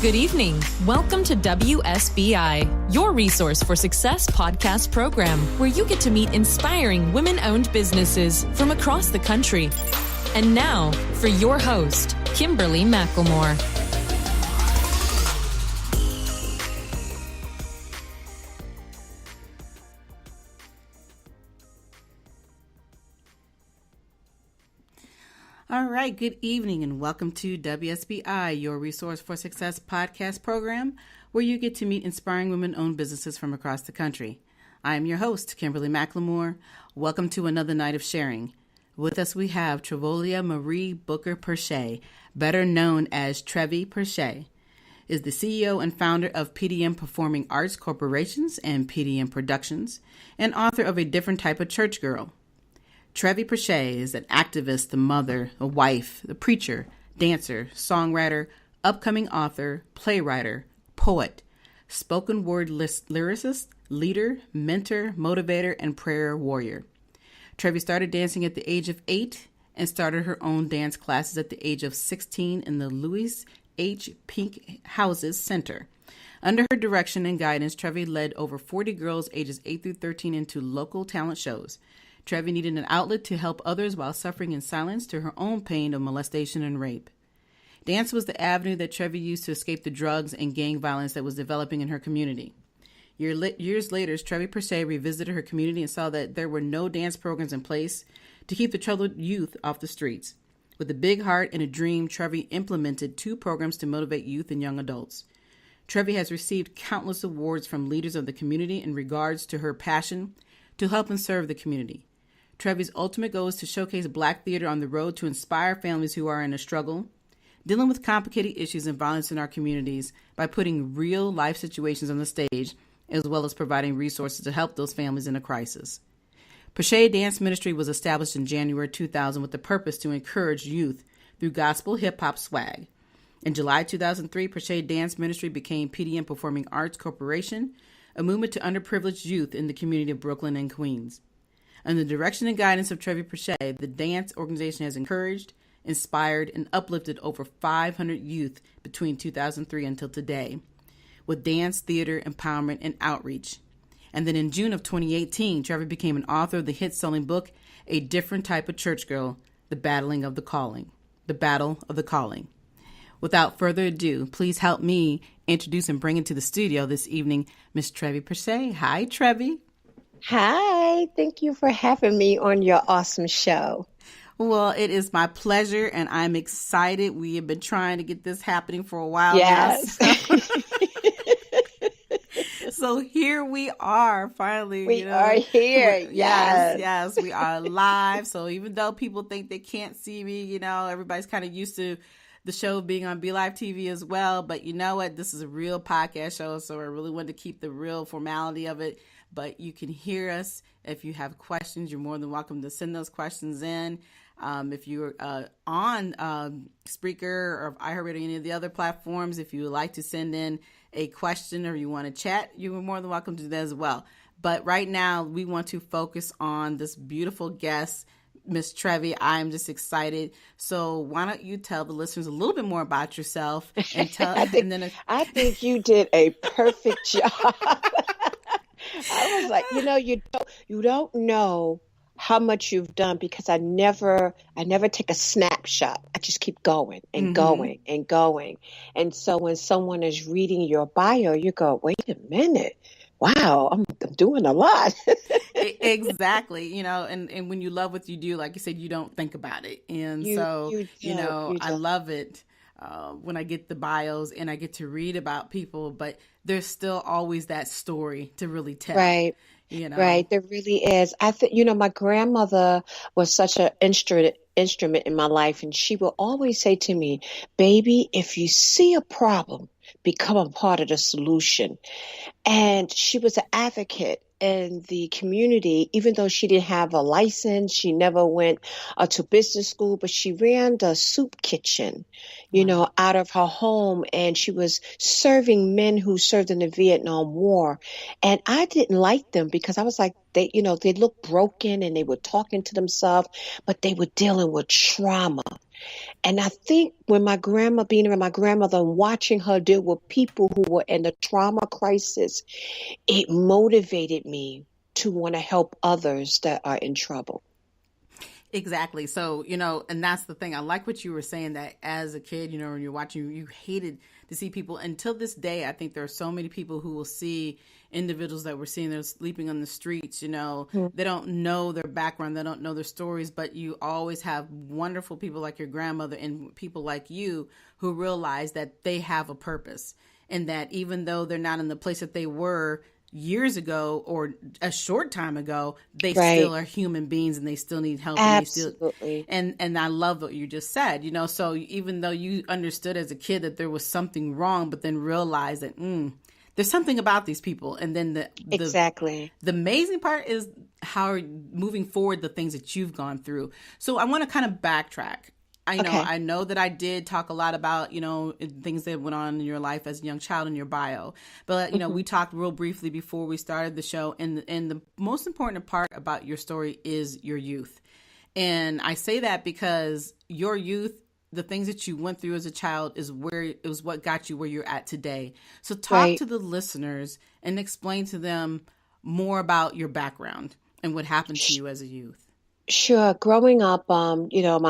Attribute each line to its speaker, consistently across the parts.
Speaker 1: Good evening. Welcome to WSBI, your resource for success podcast program, where you get to meet inspiring women-owned businesses from across the country. And now, for your host, Kimberly McLemore.
Speaker 2: All right, good evening and welcome to WSBI, your Resource for Success podcast program, where you get to meet inspiring women-owned businesses from across the country. I am your host, Kimberly McLemore. Welcome to another night of sharing. With us we have Trevolia Marie Booker Pershay, better known as Trevi Pershay, is the CEO and founder of PDM Performing Arts Corporations and PDM Productions, and author of A Different Type of Church Girl. Trevi Pershay is an activist, a mother, a wife, a preacher, dancer, songwriter, upcoming author, playwright, poet, spoken word lyricist, leader, mentor, motivator, and prayer warrior. Trevi started dancing at the age of 8 and started her own dance classes at the age of 16 in the Louis H. Pink Houses Center. Under her direction and guidance, Trevi led over 40 girls ages 8 through 13 into local talent shows. Trevi needed an outlet to help others while suffering in silence to her own pain of molestation and rape. Dance was the avenue that Trevi used to escape the drugs and gang violence that was developing in her community. Years later, Trevi Pershay revisited her community and saw that there were no dance programs in place to keep the troubled youth off the streets. With a big heart and a dream, Trevi implemented 2 programs to motivate youth and young adults. Trevi has received countless awards from leaders of the community in regards to her passion to help and serve the community. Trevi's ultimate goal is to showcase Black theater on the road to inspire families who are in a struggle, dealing with complicated issues and violence in our communities by putting real life situations on the stage, as well as providing resources to help those families in a crisis. Pershay Dance Ministry was established in January 2000 with the purpose to encourage youth through gospel hip-hop swag. In July 2003, Pershay Dance Ministry became PDM Performing Arts Corporation, a movement to underprivileged youth in the community of Brooklyn and Queens. Under the direction and guidance of Trevi Pershay, the dance organization has encouraged, inspired, and uplifted over 500 youth between 2003 until today, with dance, theater, empowerment, and outreach. And then in June of 2018, Trevi became an author of the hit-selling book, A Different Type of Church Girl, The Battle of the Calling. Without further ado, please help me introduce and bring into the studio this evening, Miss Trevi Pershay. Hi, Trevi.
Speaker 3: Hi, thank you for having me on your awesome show.
Speaker 2: Well, it is my pleasure, and I'm excited. We have been trying to get this happening for a while
Speaker 3: yes.
Speaker 2: now. So here we are, finally.
Speaker 3: We are here.
Speaker 2: Yes, we are live. So even though people think they can't see me, everybody's kind of used to the show being on Be Live TV as well. But you know what? This is a real podcast show, so I really wanted to keep the real formality of it. But you can hear us. If you have questions, you're more than welcome to send those questions in. If you're on Spreaker or iHeartRadio or any of the other platforms, if you would like to send in a question or you want to chat, you're more than welcome to do that as well. But right now, we want to focus on this beautiful guest, Miss Trevi. I'm just excited. So why don't you tell the listeners a little bit more about yourself and tell?
Speaker 3: I think you did a perfect job. I was like, you don't know how much you've done because I never take a snapshot. I just keep going and going and going. And so when someone is reading your bio, you go, wait a minute. Wow, I'm doing a lot.
Speaker 2: Exactly. And when you love what you do, like you said, you don't think about it. And I love it. When I get the bios and I get to read about people, but there's still always that story to really tell.
Speaker 3: Right. Right. There really is. I think, my grandmother was such an instrument in my life, and she will always say to me, baby, if you see a problem, become a part of the solution. And she was an advocate in the community, even though she didn't have a license. She never went to business school, but she ran the soup kitchen, out of her home. And she was serving men who served in the Vietnam War. And I didn't like them because I was like, they looked broken and they were talking to themselves, but they were dealing with trauma. And I think when being around my grandmother and watching her deal with people who were in a trauma crisis, it motivated me to want to help others that are in trouble.
Speaker 2: Exactly. So, and that's the thing. I like what you were saying, that as a kid, when you're watching, you hated to see people. Until this day, I think there are so many people who will see individuals that we're seeing that are sleeping on the streets. They don't know their background. They don't know their stories, but you always have wonderful people like your grandmother and people like you who realize that they have a purpose, and that even though they're not in the place that they were years ago or a short time ago, they still are human beings and they still need help.
Speaker 3: Absolutely.
Speaker 2: And I love what you just said, so even though you understood as a kid that there was something wrong, but then realized that there's something about these people. And then the amazing part is how moving forward, the things that you've gone through. So I want to kind of backtrack. I know that I did talk a lot about, things that went on in your life as a young child in your bio. But, we talked real briefly before we started the show. And the most important part about your story is your youth. And I say that because your youth, the things that you went through as a child is what got you where you're at today. So talk to the listeners and explain to them more about your background and what happened to you as a youth.
Speaker 3: Sure. Growing up, my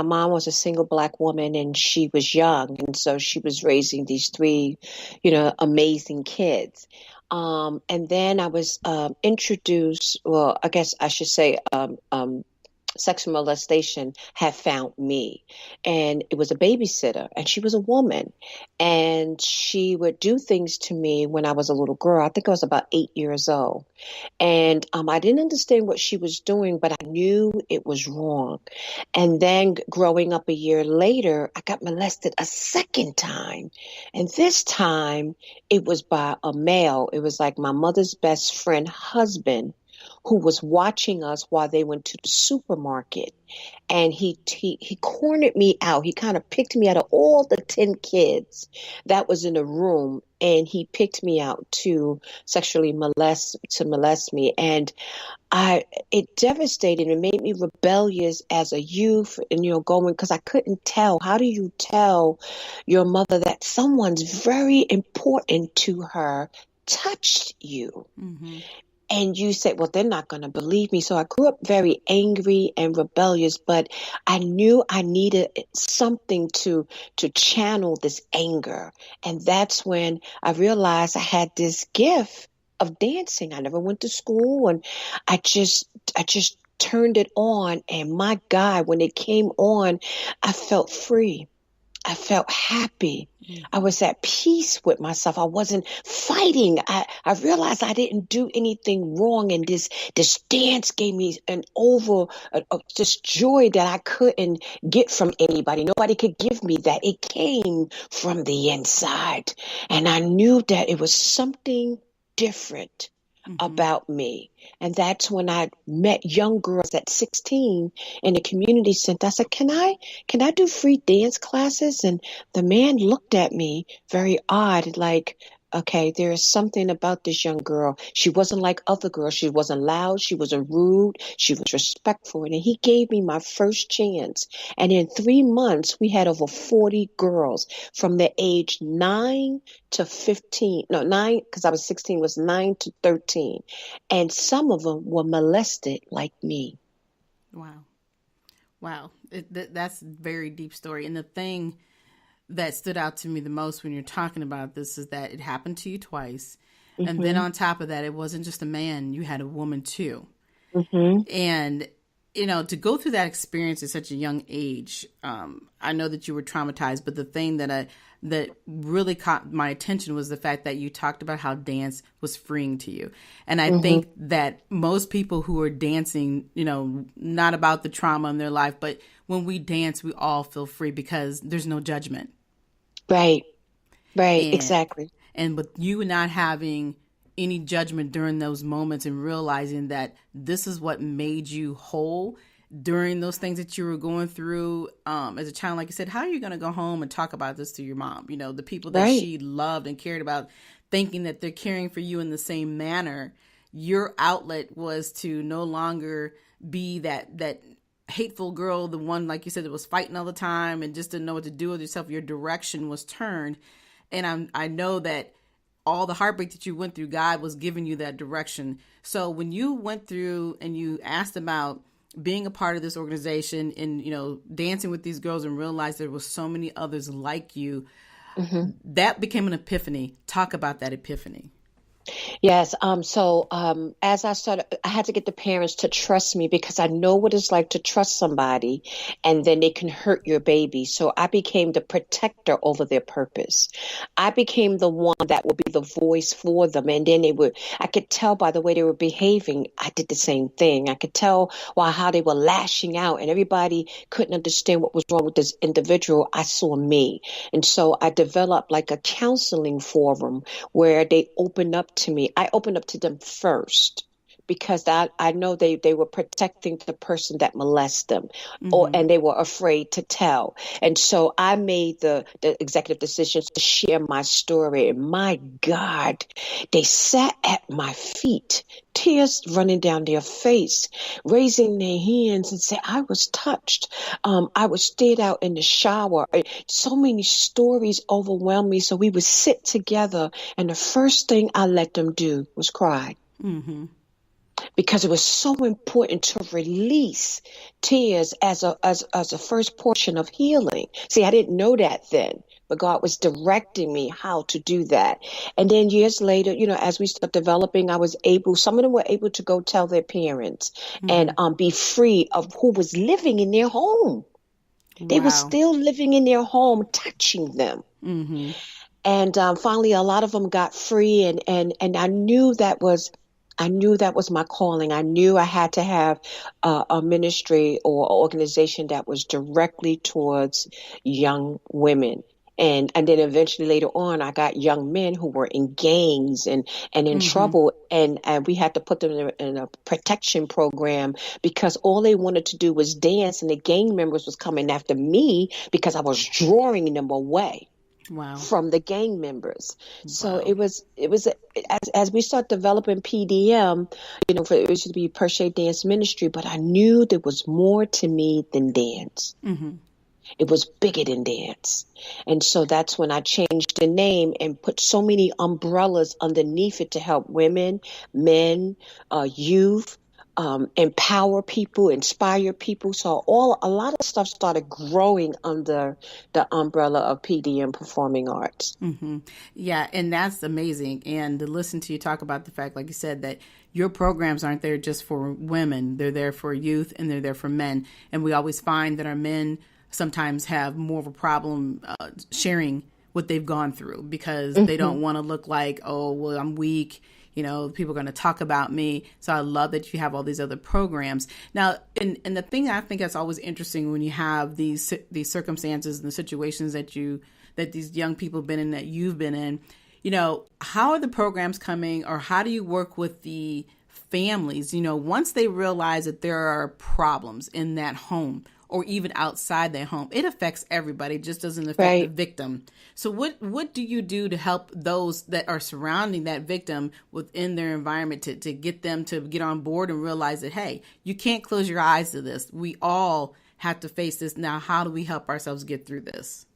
Speaker 3: mom was a single Black woman and she was young. And so she was raising these three, amazing kids. And then I was introduced, well, I guess I should say, sexual molestation had found me, and it was a babysitter, and she was a woman, and she would do things to me when I was a little girl. I think I was about 8 years old, and I didn't understand what she was doing, but I knew it was wrong. And then growing up a year later, I got molested a second time, and this time it was by a male. It was like my mother's best friend husband, who was watching us while they went to the supermarket. And he cornered me out. He kind of picked me out of all the 10 kids that was in the room. And he picked me out to sexually molest me. And it devastated and made me rebellious as a youth, and, going, because I couldn't tell. How do you tell your mother that someone's very important to her touched you? Mm-hmm. And you said, well, they're not going to believe me. So I grew up very angry and rebellious, but I knew I needed something to channel this anger. And that's when I realized I had this gift of dancing. I never went to school, and I just turned it on. And my God, when it came on, I felt free. I felt happy. I was at peace with myself. I wasn't fighting. I realized I didn't do anything wrong. And this dance gave me this joy that I couldn't get from anybody. Nobody could give me that. It came from the inside. And I knew that it was something different about me. And that's when I met young girls at 16 in the community center. I said, can I do free dance classes? And the man looked at me very odd, like, okay, there is something about this young girl. She wasn't like other girls. She wasn't loud. She wasn't rude. She was respectful. And he gave me my first chance. And in 3 months, we had over 40 girls from the age 9 to 15. No, 9, because I was 16, was 9 to 13. And some of them were molested like me.
Speaker 2: Wow. That's a very deep story. And the thing that stood out to me the most when you're talking about this is that it happened to you twice. Mm-hmm. And then on top of that, it wasn't just a man, you had a woman too. Mm-hmm. And, to go through that experience at such a young age, I know that you were traumatized, but the thing that really caught my attention was the fact that you talked about how dance was freeing to you. And I think that most people who are dancing, not about the trauma in their life, but when we dance, we all feel free because there's no judgment.
Speaker 3: Right. Exactly.
Speaker 2: And with you not having any judgment during those moments and realizing that this is what made you whole during those things that you were going through as a child, like you said, how are you going to go home and talk about this to your mom? The people that she loved and cared about, thinking that they're caring for you in the same manner. Your outlet was to no longer be that hateful girl, the one, like you said, that was fighting all the time and just didn't know what to do with yourself, your direction was turned. And I know that all the heartbreak that you went through, God was giving you that direction. So when you went through and you asked about being a part of this organization and, dancing with these girls and realized there was so many others like you, that became an epiphany. Talk about that epiphany.
Speaker 3: Yes. As I started, I had to get the parents to trust me because I know what it's like to trust somebody and then they can hurt your baby. So I became the protector over their purpose. I became the one that would be the voice for them. And then I could tell by the way they were behaving, I did the same thing. I could tell how they were lashing out and everybody couldn't understand what was wrong with this individual. I saw me. And so I developed like a counseling forum where they opened up to me. I opened up to them first because I know they were protecting the person that molested them and they were afraid to tell. And so I made the executive decisions to share my story. And my God, they sat at my feet, tears running down their face, raising their hands and say, I was touched. I was stayed out in the shower. So many stories overwhelmed me. So we would sit together and the first thing I let them do was cry. Because it was so important to release tears as a first portion of healing. See, I didn't know that then, but God was directing me how to do that. And then years later, as we started developing, some of them were able to go tell their parents and be free of who was living in their home. Wow. They were still living in their home, touching them. And finally, a lot of them got free, and I knew that was my calling. I knew I had to have a ministry or organization that was directly towards young women. And then eventually later on, I got young men who were in gangs and in trouble. And we had to put them in a protection program because all they wanted to do was dance. And the gang members was coming after me because I was drawing them away. Wow. From the gang members. So it was as we start developing PDM, it used to be Pershay Dance Ministry, but I knew there was more to me than dance. It was bigger than dance. And so that's when I changed the name and put so many umbrellas underneath it to help women, men, youth, empower people, inspire people. So a lot of stuff started growing under the umbrella of PDM Performing Arts.
Speaker 2: Yeah, and that's amazing. And to listen to you talk about the fact, like you said, that your programs aren't there just for women. They're there for youth and they're there for men. And we always find that our men sometimes have more of a problem sharing what they've gone through because they don't want to look like, oh, well, I'm weak. People are going to talk about me. So I love that you have all these other programs. Now, and the thing I think that's always interesting when you have these circumstances and the situations that these young people have been in, that you've been in, how are the programs coming, or how do you work with the families, once they realize that there are problems in that home or even outside their home? It affects everybody. It just doesn't affect the victim. So what do you do to help those that are surrounding that victim within their environment to get them to get on board and realize that, hey, you can't close your eyes to this. We all have to face this. Now, how do we help ourselves get through this?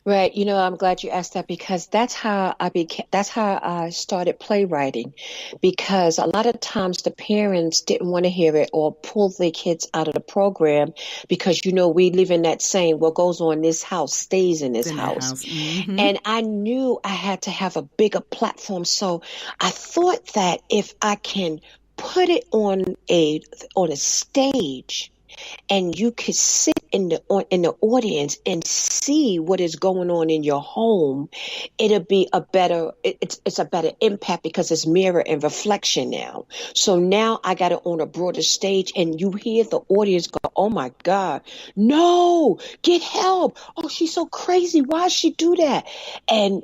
Speaker 3: Right. I'm glad you asked that because that's how I started playwriting, because a lot of times the parents didn't want to hear it or pull their kids out of the program because, we live in that saying, what goes on in this house stays in this house. And I knew I had to have a bigger platform. So I thought that if I can put it on a stage, and you could sit in the audience and see what is going on in your home, it'll be it's a better impact because it's mirror and reflection now. So now I got it on a broader stage, and you hear the audience go, "Oh my God, no, get help! Oh, she's so crazy. Why she do that?" And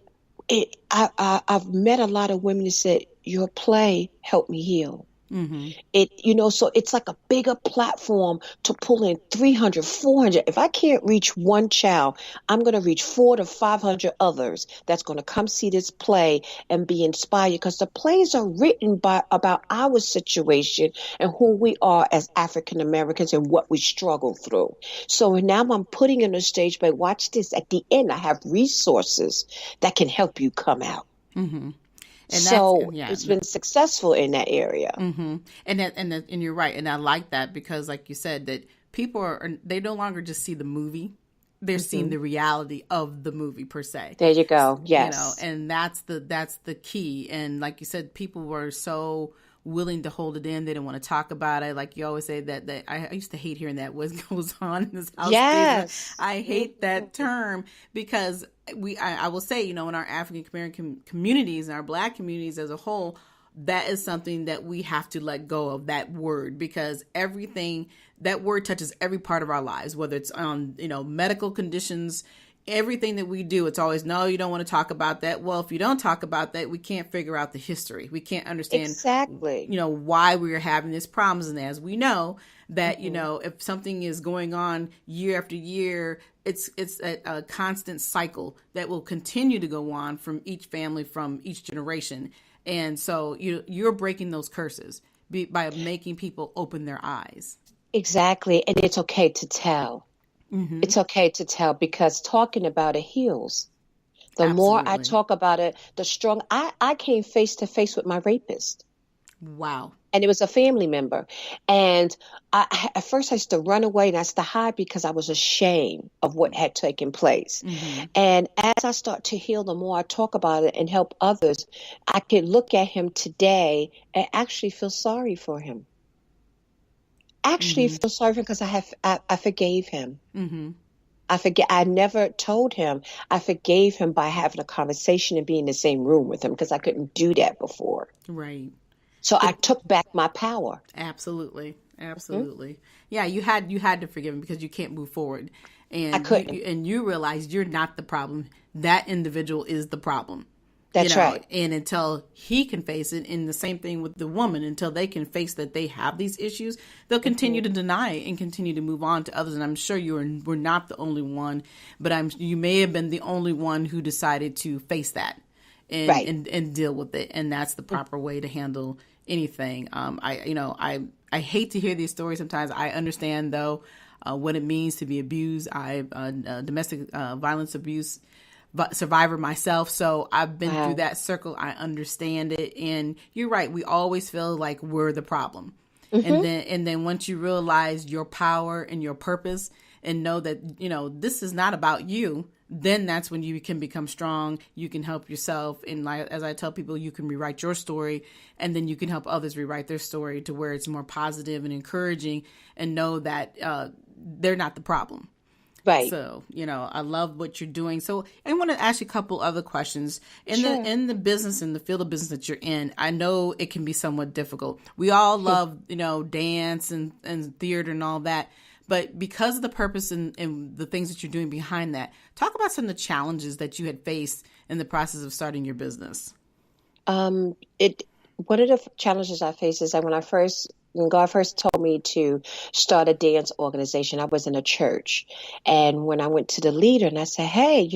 Speaker 3: I've met a lot of women that said, "Your play helped me heal." So it's like a bigger platform to pull in 300, 400. If I can't reach one child, I'm going to reach 400 to 500 others that's going to come see this play and be inspired, because the plays are written about our situation and who we are as African Americans and what we struggle through. So now I'm putting on the stage, but watch this. At the end, I have resources that can help you come out. And so it's been successful in that area.
Speaker 2: And you're right. And I like that, because like you said, that people they no longer just see the movie. They're seeing the reality of the movie per se.
Speaker 3: There you go. Yes.
Speaker 2: And that's the key. And like you said, people were so willing to hold it in. They didn't want to talk about it. Like you always say that I used to hate hearing that, what goes on in this house.
Speaker 3: Yes.
Speaker 2: I hate that term, because I will say, in our African American communities and our Black communities as a whole, that is something that we have to let go of, that word, because that word touches every part of our lives, whether it's on, medical conditions, everything that we do. It's always, no, you don't want to talk about that. Well, if you don't talk about that, we can't figure out the history. We can't understand
Speaker 3: exactly,
Speaker 2: why we're having these problems. And as we know that, if something is going on year after year, it's a constant cycle that will continue to go on from each family, from each generation. And so you're breaking those curses by making people open their eyes.
Speaker 3: Exactly. And it's okay to tell. It's okay to tell, because talking about it heals. The more I talk about it, the stronger. I came face to face with my rapist.
Speaker 2: Wow.
Speaker 3: And it was a family member. And at first I used to run away and I used to hide, because I was ashamed of what had taken place. And as I start to heal, the more I talk about it and help others, I can look at him today and actually feel sorry for him. Feel sorry for him, because I forgave him. I never told him. I forgave him by having a conversation and being in the same room with him, because I couldn't do that before.
Speaker 2: Right.
Speaker 3: So I took back my power.
Speaker 2: Absolutely. Yeah, you had to forgive him, because you can't move forward. And
Speaker 3: I couldn't.
Speaker 2: You realized you're not the problem. That individual is the problem.
Speaker 3: That's right.
Speaker 2: And until he can face it, and the same thing with the woman, until they can face that they have these issues, they'll continue to deny and continue to move on to others. And I'm sure we're not the only one, but you may have been the only one who decided to face that and deal with it. And that's the proper way to handle anything. I hate to hear these stories sometimes. I understand though what it means to be abused. Domestic violence abuse survivor myself, so I've been through that circle. I understand it, and you're right. We always feel like we're the problem, and then once you realize your power and your purpose, and know that this is not about you, then that's when you can become strong. You can help yourself, and as I tell people, you can rewrite your story, and then you can help others rewrite their story to where it's more positive and encouraging, and know that they're not the problem.
Speaker 3: Right.
Speaker 2: So, I love what you're doing. So I want to ask you a couple other questions. In the business, in the field of business that you're in, I know it can be somewhat difficult. We all love, dance and theater and all that. But because of the purpose and the things that you're doing behind that, talk about some of the challenges that you had faced in the process of starting your business.
Speaker 3: One of the challenges I faced is that when God first told me to start a dance organization, I was in a church. And when I went to the leader and I said, hey,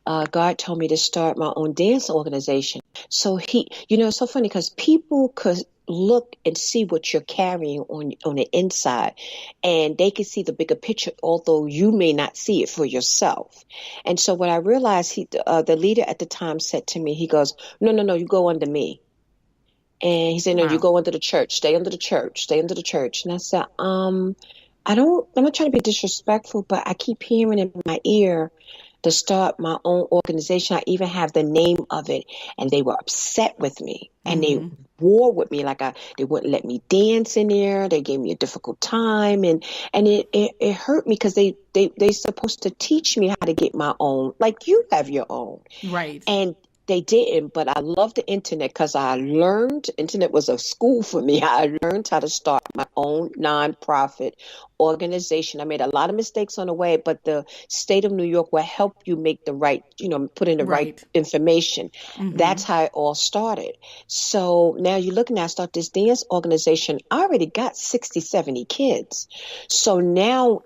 Speaker 3: God told me to start my own dance organization. So it's so funny, because people could look and see what you're carrying on the inside, and they can see the bigger picture, although you may not see it for yourself. And so what I realized, the leader at the time said to me, he goes, no, you go under me. And he said, no, you go under the church, stay under the church. And I said, I'm not trying to be disrespectful, but I keep hearing in my ear to start my own organization. I even have the name of it. And they were upset with me, and they war with me. They wouldn't let me dance in there. They gave me a difficult time. And it hurt me, because they're supposed to teach me how to get my own, like you have your own.
Speaker 2: Right.
Speaker 3: And They didn't, but I love the internet because internet was a school for me. I learned how to start my own nonprofit organization. I made a lot of mistakes on the way, but the state of New York will help you make the right, put in the right
Speaker 2: Right.
Speaker 3: information. That's how it all started. So now you're looking at, start this dance organization. I already got 60, 70 kids. So now,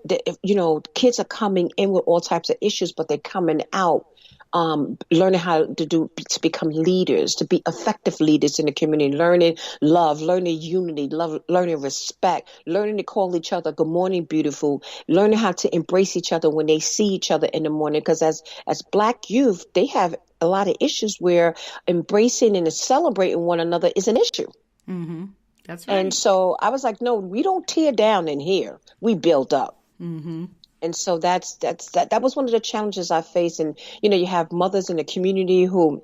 Speaker 3: kids are coming in with all types of issues, but they're coming out learning how to become leaders, to be effective leaders in the community, learning love, learning unity, learning respect, learning to call each other good morning, beautiful, learning how to embrace each other when they see each other in the morning. Because as Black youth, they have a lot of issues where embracing and celebrating one another is an issue.
Speaker 2: Mm-hmm. That's right.
Speaker 3: And so I was like, no, we don't tear down in here. We build up.
Speaker 2: Mm-hmm.
Speaker 3: And so that was one of the challenges I faced. And, you have mothers in the community who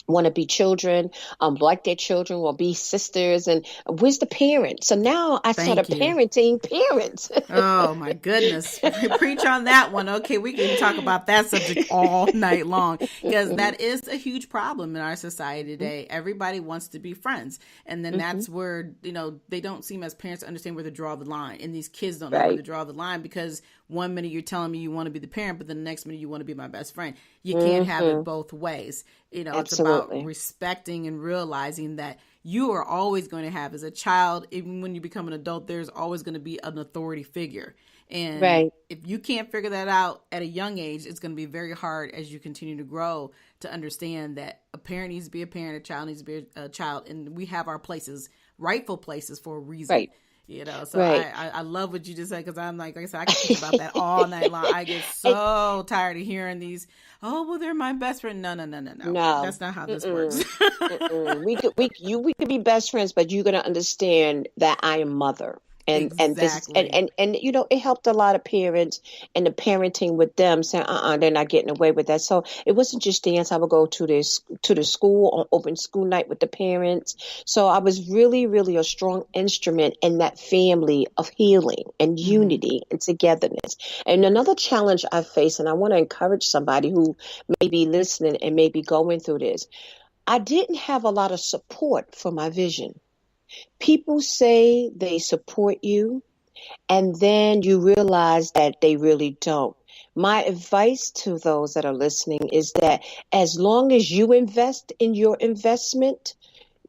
Speaker 3: want to be children, like their children, or be sisters. And where's the parent? So now I started parenting parents.
Speaker 2: Oh, my goodness. Preach on that one. Okay, we can talk about that subject all night long, because that is a huge problem in our society today. Everybody wants to be friends. And then that's where, they don't seem as parents to understand where to draw the line. And these kids don't know where to draw the line, because one minute you're telling me you want to be the parent, but the next minute you want to be my best friend. You can't have it both ways. It's about respecting and realizing that you are always going to have, as a child, even when you become an adult, there's always going to be an authority figure. And if you can't figure that out at a young age, it's going to be very hard as you continue to grow to understand that a parent needs to be a parent, a child needs to be a child, and we have our places, rightful places, for a reason.
Speaker 3: Right.
Speaker 2: So I love what you just said, because I'm like I said, I can think about that all night long. I get so tired of hearing these, oh, well, they're my best friend. No. That's not how this works.
Speaker 3: We could be best friends, but you're going to understand that I am mother. And it helped a lot of parents and the parenting with them saying, they're not getting away with that. So it wasn't just dance. I would go to the school on open school night with the parents. So I was really, really a strong instrument in that family of healing and unity and togetherness. And another challenge I face, and I want to encourage somebody who may be listening and may be going through this, I didn't have a lot of support for my vision. People say they support you, and then you realize that they really don't. My advice to those that are listening is that as long as you invest in your investment,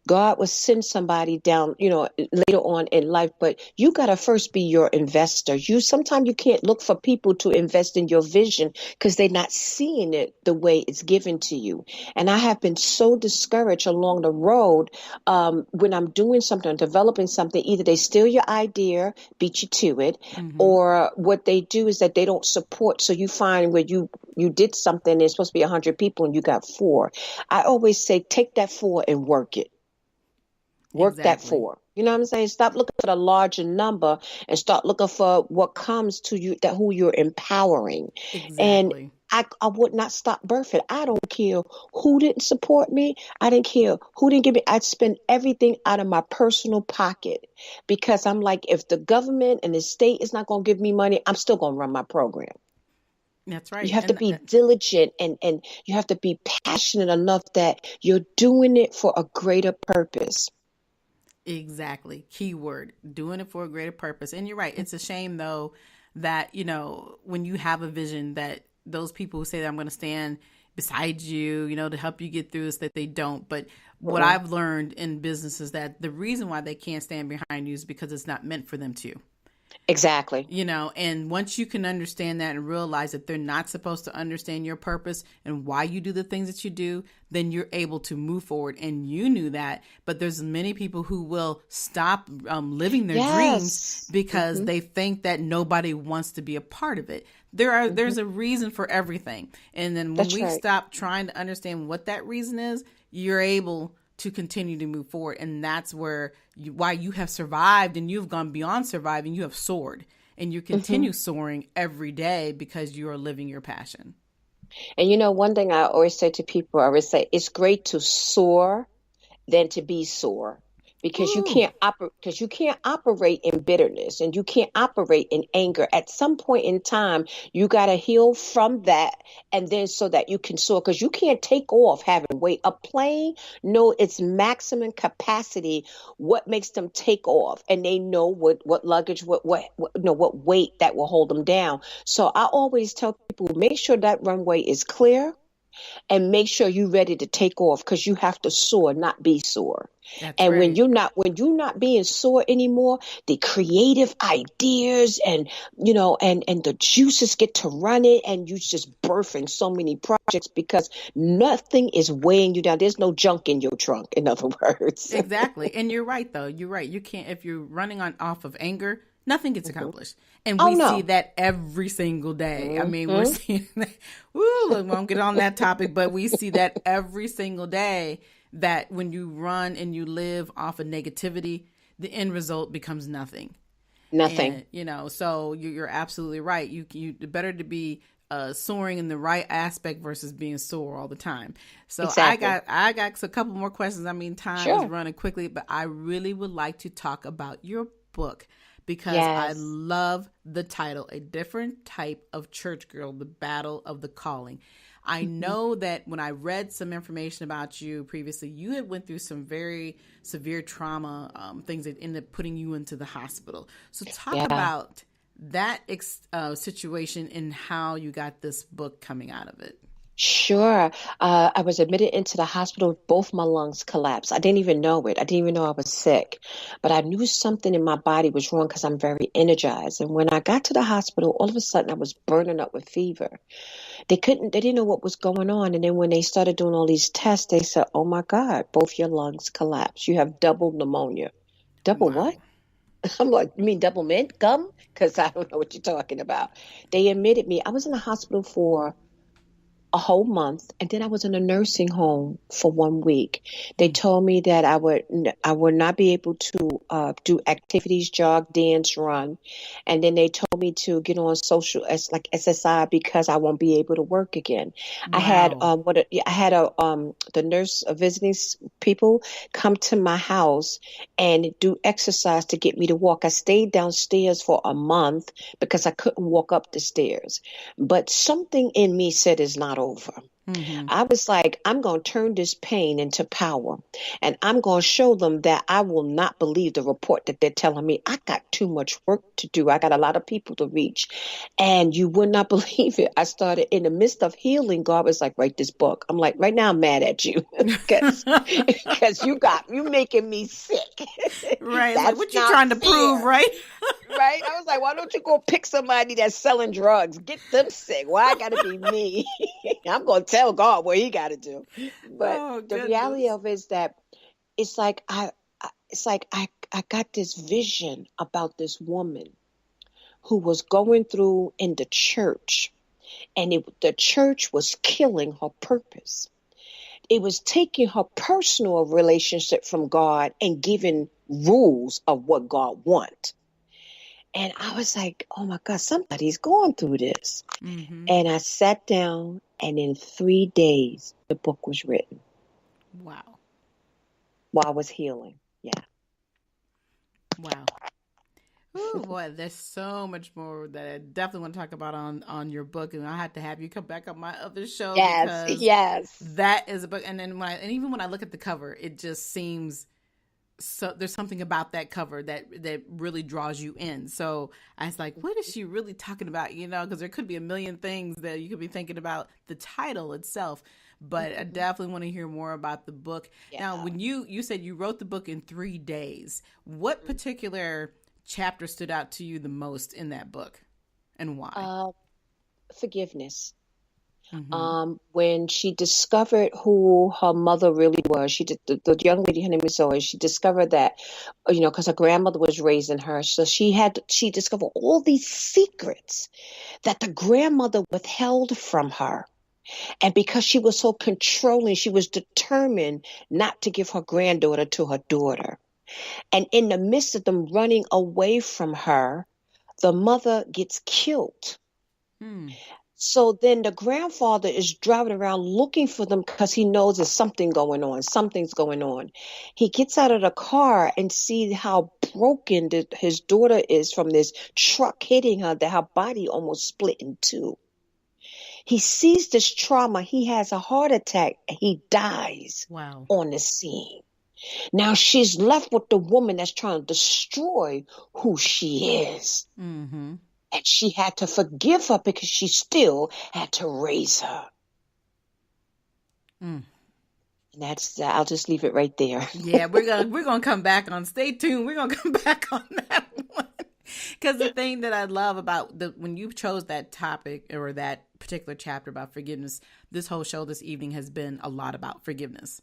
Speaker 3: God will send somebody down, later on in life, but you got to first be your investor. Sometimes you can't look for people to invest in your vision because they're not seeing it the way it's given to you. And I have been so discouraged along the road when I'm doing something, developing something, either they steal your idea, beat you to it, or what they do is that they don't support. So you find where you did something, there's supposed to be 100 people and you got 4. I always say, take that 4 and work it. Work that 4. You know what I'm saying? Stop looking for the larger number and start looking for what comes to you, that who you're empowering.
Speaker 2: Exactly.
Speaker 3: And I would not stop birthing. I don't care who didn't support me. I didn't care who didn't give me. I'd spend everything out of my personal pocket, because I'm like, if the government and the state is not going to give me money, I'm still going to run my program.
Speaker 2: That's right.
Speaker 3: You have to be diligent and you have to be passionate enough that you're doing it for a greater purpose.
Speaker 2: Exactly. Keyword, doing it for a greater purpose. And you're right. It's a shame, though, that, when you have a vision, that those people who say that I'm going to stand beside you, to help you get through this, that they don't. But what I've learned in business is that the reason why they can't stand behind you is because it's not meant for them to.
Speaker 3: Exactly.
Speaker 2: And once you can understand that and realize that they're not supposed to understand your purpose and why you do the things that you do, then you're able to move forward. And you knew that, but there's many people who will stop living their dreams because they think that nobody wants to be a part of it. There's a reason for everything. And then when we stop trying to understand what that reason is, you're able to continue to move forward. And that's where why you have survived, and you've gone beyond surviving. You have soared, and you continue soaring every day because you are living your passion.
Speaker 3: And one thing I always say to people, I always say, it's great to soar than to be sore. because
Speaker 2: Ooh,
Speaker 3: you can't operate in bitterness and you can't operate in anger. At some point in time, you got to heal from that, and then so that you can soar, because you can't take off having weight. A plane know its maximum capacity, what makes them take off, and they know what luggage, what you know, what weight that will hold them down. So I always tell people, make sure that runway is clear, and make sure you're ready to take off, because you have to soar, not be sore.
Speaker 2: that's
Speaker 3: And
Speaker 2: right.
Speaker 3: when you're not being sore anymore, the creative ideas and and the juices get to run it, and you just birthing so many projects because nothing is weighing you down. There's no junk in your trunk, in other words.
Speaker 2: Exactly. And you're right, though. You're right. You can't, if you're running on off of anger, nothing gets
Speaker 3: Mhm.
Speaker 2: accomplished. And
Speaker 3: Oh
Speaker 2: we see
Speaker 3: no.
Speaker 2: that every single day. I mean, we're
Speaker 3: Hmm.
Speaker 2: seeing that. Woo, look, we won't get on that topic, but we see that every single day, that when you run and you live off of negativity, the end result becomes nothing.
Speaker 3: Nothing.
Speaker 2: And so you're absolutely right. You better to be soaring in the right aspect versus being sore all the time. So
Speaker 3: Exactly.
Speaker 2: I got a couple more questions. I mean, time is
Speaker 3: Sure.
Speaker 2: running quickly, but I really would like to talk about your book, because I
Speaker 3: Yes.
Speaker 2: love the title, A Different Type of Church Girl, The Battle of the Calling. I
Speaker 3: Mhm.
Speaker 2: know that when I read some information about you previously, you had went through some very severe trauma, things that ended up putting you into the hospital. So talk
Speaker 3: Yeah.
Speaker 2: about that situation and how you got this book coming out of it.
Speaker 3: Sure. I was admitted into the hospital. Both my lungs collapsed. I didn't even know it. I didn't even know I was sick, but I knew something in my body was wrong because I'm very energized. And when I got to the hospital, all of a sudden I was burning up with fever. They didn't know what was going on. And then when they started doing all these tests, they said, "Oh my God, both your lungs collapsed. You have double pneumonia." Double what?
Speaker 2: Wow.
Speaker 3: I'm like, "You mean double mint gum?" Because I don't know what you're talking about. They admitted me. I was in the hospital for a whole month, and then I was in a nursing home for 1 week. They
Speaker 2: Hmm.
Speaker 3: told me that I would not be able to do activities, jog, dance, run, and then they told me to get on social as like SSI because I won't be able to work again.
Speaker 2: Wow.
Speaker 3: I had a the nurse visiting people come to my house and do exercise to get me to walk. I stayed downstairs for a month because I couldn't walk up the stairs. But something in me said it's not over.
Speaker 2: Hmm.
Speaker 3: I was like, I'm going to turn this pain into power. And I'm going to show them that I will not believe the report that they're telling me. I got too much work to do. I got a lot of people to reach. And you would not believe it. I started in the midst of healing. God was like, write this book. I'm like, right now I'm mad at you because you making me sick.
Speaker 2: Right. It's like,
Speaker 3: That's
Speaker 2: what you
Speaker 3: not
Speaker 2: trying to prove,
Speaker 3: fair.
Speaker 2: right?
Speaker 3: Right? I was like, why don't you go pick somebody that's selling drugs? Get them sick. Why I gotta be me? I'm gonna tell God what he gotta do. But
Speaker 2: Oh,
Speaker 3: the reality
Speaker 2: goodness.
Speaker 3: of it is that it's like I got this vision about this woman who was going through in the church, and the church was killing her purpose. It was taking her personal relationship from God and giving rules of what God wants. And I was like, oh my God, somebody's going through this.
Speaker 2: Hmm.
Speaker 3: And I sat down, and in 3 days, the book was written
Speaker 2: Wow.
Speaker 3: while I was healing. Yeah.
Speaker 2: Wow. Oh boy, there's so much more that I definitely want to talk about on your book, and I have to have you come back on my other show,
Speaker 3: Yes,
Speaker 2: because
Speaker 3: yes.
Speaker 2: that is a book. And then and even when I look at the cover, it just seems so. There's something about that cover that really draws you in. So I was like, what is she really talking about? Because there could be a million things that you could be thinking about the title itself. But I
Speaker 3: Mhm.
Speaker 2: definitely want to hear more about the book. Now,
Speaker 3: Yeah.
Speaker 2: when you said you wrote the book in 3 days, what
Speaker 3: Mhm.
Speaker 2: particular chapter stood out to you the most in that book, and why?
Speaker 3: Uh, Forgiveness.
Speaker 2: Mm-hmm.
Speaker 3: When she discovered who her mother really was, she did the young lady, her name is Zoe. She discovered that, because her grandmother was raising her, so she discovered all these secrets that the grandmother withheld from her. And because she was so controlling, she was determined not to give her granddaughter to her daughter. And in the midst of them running away from her, the mother gets killed.
Speaker 2: Hmm.
Speaker 3: So then the grandfather is driving around looking for them because he knows there's something going on. Something's going on. He gets out of the car and sees how broken his daughter is from this truck hitting her, that her body almost split in two. He sees this trauma. He has a heart attack. And he dies
Speaker 2: Wow.
Speaker 3: on the scene. Now she's left with the woman that's trying to destroy who she is.
Speaker 2: Mm-hmm.
Speaker 3: And she had to forgive her because she still had to raise her.
Speaker 2: Mm.
Speaker 3: And I'll just leave it right there.
Speaker 2: Yeah, we're gonna come back on. Stay tuned. We're gonna come back on that one. Because the thing that I love about when you chose that topic or that particular chapter about forgiveness, this whole show this evening has been a lot about forgiveness.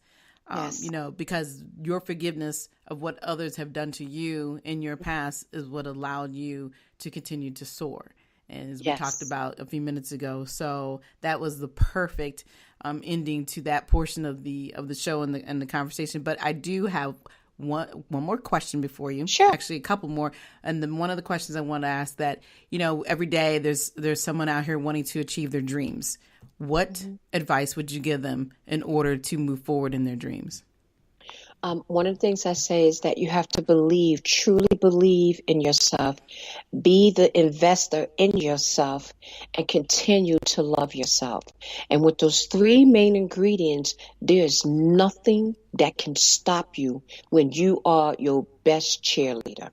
Speaker 3: Yes.
Speaker 2: Because your forgiveness of what others have done to you in your past is what allowed you to continue to soar. And as we talked about a few minutes ago, so that was the perfect ending to that portion of the show and the conversation. But I do have one more question before you.
Speaker 3: Sure.
Speaker 2: Actually, a couple more. And then one of the questions I want to ask that, every day there's someone out here wanting to achieve their dreams. What advice would you give them in order to move forward in their dreams?
Speaker 3: One of the things I say is that you have to truly believe in yourself, be the investor in yourself, and continue to love yourself. And with those three main ingredients, there's nothing that can stop you when you are your best cheerleader.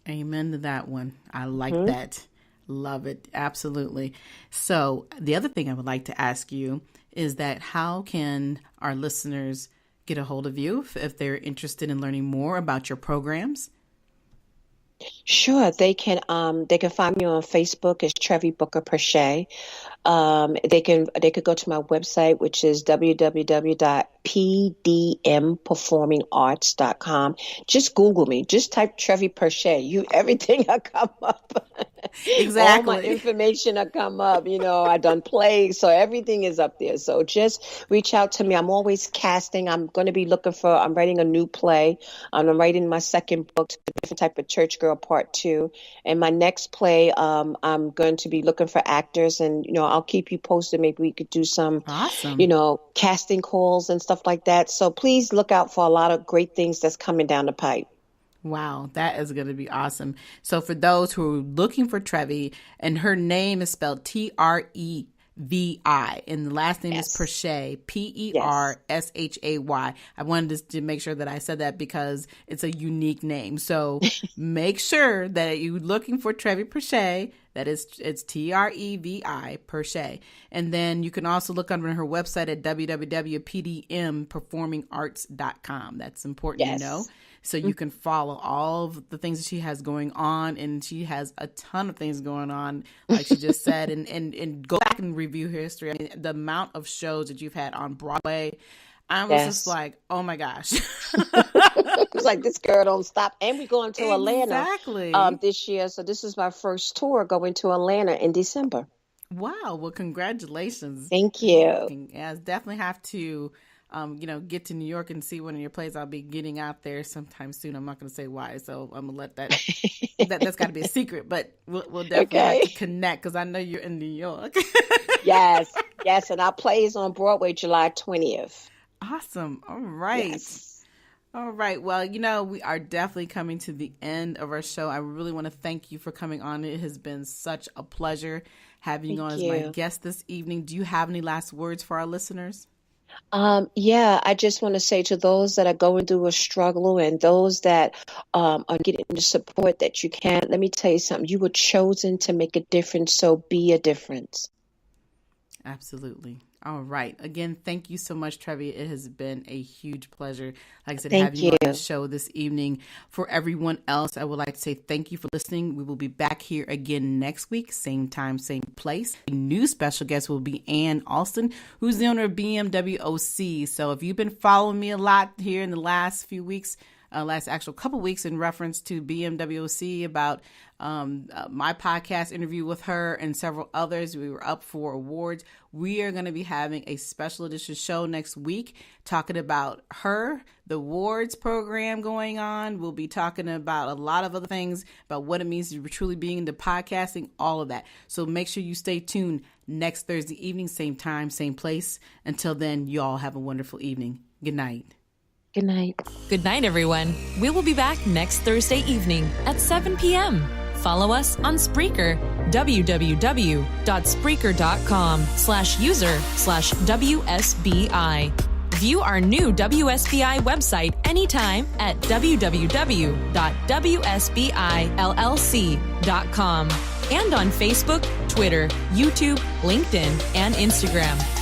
Speaker 2: Amen to that one. I like that. Love it. Absolutely. So the other thing I would like to ask you is that how can our listeners get a hold of you if they're interested in learning more about your programs?
Speaker 3: Sure, they can find me on Facebook as Trevi Pershay. They could go to my website, which is www.pdmperformingarts.com. Just Google me. Just type Trevi Pershay. Everything will come up.
Speaker 2: Exactly.
Speaker 3: All my information will come up. I done plays, so everything is up there. So just reach out to me. I'm always casting. I'm writing a new play. I'm writing my second book, A Different Type of Church Girl Part 2. And my next play, I'm going to be looking for actors, and I'll keep you posted. Maybe we could do some,
Speaker 2: awesome,
Speaker 3: casting calls and stuff like that. So please look out for a lot of great things that's coming down the pipe.
Speaker 2: Wow, that is going to be awesome. So for those who are looking for Trevi, and her name is spelled Trevi, and the last name is Pershay, Pershay. I wanted to make sure that I said that because it's a unique name. So make sure that you're looking for Trevi Pershay. It's Trevi Pershay. And then you can also look under her website at www.pdmperformingarts.com. That's important to know. So you can follow all of the things that she has going on, and she has a ton of things going on, like she just said, and go back and review her history. I mean, the amount of shows that you've had on Broadway, I was just like, oh my gosh.
Speaker 3: It's like, this girl don't stop. And we're going to Atlanta this year. So this is my first tour going to Atlanta in December.
Speaker 2: Wow. Well, congratulations.
Speaker 3: Thank you.
Speaker 2: Yeah, definitely have to get to New York and see one of your plays. I'll be getting out there sometime soon. I'm not going to say why, so I'm going to let that, that's got to be a secret, but we'll definitely have to connect because I know you're in New York.
Speaker 3: Yes, and our play is on Broadway July 20th.
Speaker 2: Awesome. All right.
Speaker 3: Yes.
Speaker 2: All right. Well, we are definitely coming to the end of our show. I really want to thank you for coming on. It has been such a pleasure having you on as my guest this evening. Do you have any last words for our listeners?
Speaker 3: I just want to say to those that are going through a struggle and those that are getting the support that you can, let me tell you something. You were chosen to make a difference, so be a difference.
Speaker 2: Absolutely. All right. Again, thank you so much, Trevi. It has been a huge pleasure, like I said, having you on the show this evening. For everyone else, I would like to say thank you for listening. We will be back here again next week, same time, same place. A new special guest will be Ann Alston, who's the owner of BMW OC. So if you've been following me a lot here in the last few weeks, last actual couple weeks in reference to BMWC about my podcast interview with her and several others. We were up for awards. We are going to be having a special edition show next week talking about her, the awards program going on. We'll be talking about a lot of other things, about what it means to truly being into podcasting, all of that. So make sure you stay tuned next Thursday evening, same time, same place. Until then, you all have a wonderful evening. Good night.
Speaker 3: Good night.
Speaker 1: Good night, everyone. We will be back next Thursday evening at 7 p.m. Follow us on Spreaker, www.spreaker.com/user/WSBI. View our new WSBI website anytime at www.wsbillc.com and on Facebook, Twitter, YouTube, LinkedIn, and Instagram.